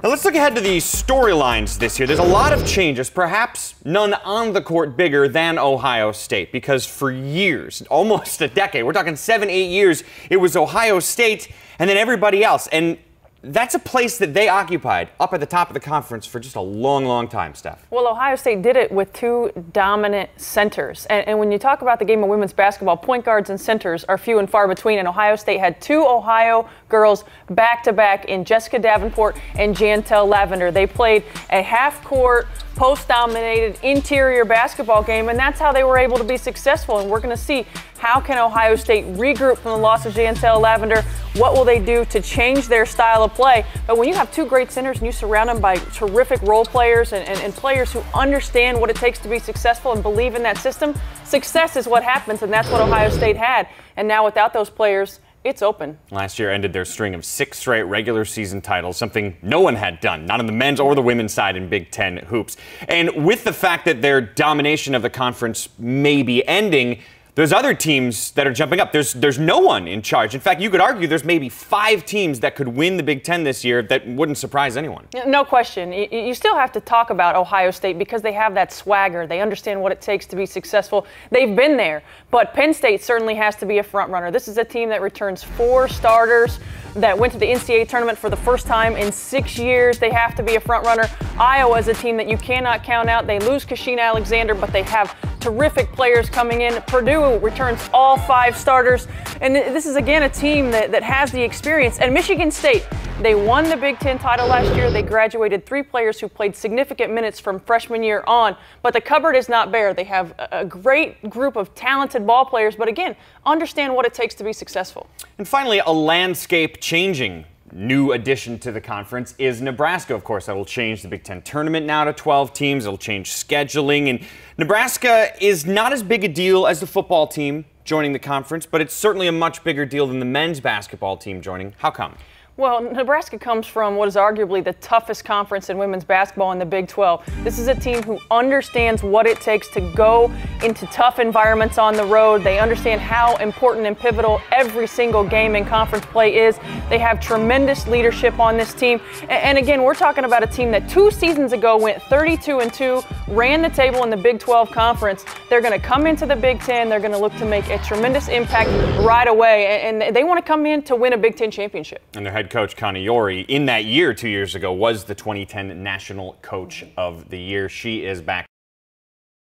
Now let's look ahead to the storylines this year. There's a lot of changes, perhaps none on the court bigger than Ohio State, because for years, almost a decade, we're talking 7, 8 years, it was Ohio State and then everybody else. And that's a place that they occupied up at the top of the conference for just a long, long time, Steph. Well, Ohio State did it with two dominant centers. And when you talk about the game of women's basketball, point guards and centers are few and far between. And Ohio State had two Ohio girls back-to-back in Jessica Davenport and Jantel Lavender. They played a half-court, post-dominated interior basketball game, and that's how they were able to be successful. And we're going to see, how can Ohio State regroup from the loss of Jantel Lavender? What will they do to change their style of play? But when you have two great centers and you surround them by terrific role players and players who understand what it takes to be successful and believe in that system, success is what happens, and that's what Ohio State had. And now without those players, it's open. Last year ended their string of 6 straight regular season titles, something no one had done, not on the men's or the women's side in Big Ten hoops. And with the fact that their domination of the conference may be ending, there's other teams that are jumping up. There's no one in charge. In fact, you could argue there's maybe 5 teams that could win the Big Ten this year that wouldn't surprise anyone. No question. You still have to talk about Ohio State because they have that swagger. They understand what it takes to be successful. They've been there. But Penn State certainly has to be a front runner. This is a team that returns 4 starters that went to the NCAA tournament for the first time in 6 years. They have to be a front runner. Iowa is a team that you cannot count out. They lose Kashina Alexander, but they have terrific players coming in. Purdue returns all 5 starters. And this is, again, a team that has the experience. And Michigan State, they won the Big Ten title last year. They graduated 3 players who played significant minutes from freshman year on. But the cupboard is not bare. They have a great group of talented ball players, but again, understand what it takes to be successful. And finally, a landscape-changing new addition to the conference is Nebraska, of course. That will change the Big Ten tournament now to 12 teams. It'll change scheduling. And Nebraska is not as big a deal as the football team joining the conference, but it's certainly a much bigger deal than the men's basketball team joining. How come? Well, Nebraska comes from what is arguably the toughest conference in women's basketball in the Big 12. This is a team who understands what it takes to go into tough environments on the road. They understand how important and pivotal every single game in conference play is. They have tremendous leadership on this team. And again, we're talking about a team that 2 seasons ago went 32-2, ran the table in the Big 12 conference. They're going to come into the Big 10. They're going to look to make a tremendous impact right away. And they want to come in to win a Big 10 championship. And their head coach, Connie Yori, in that year 2 years ago, was the 2010 National Coach of the Year. She is back.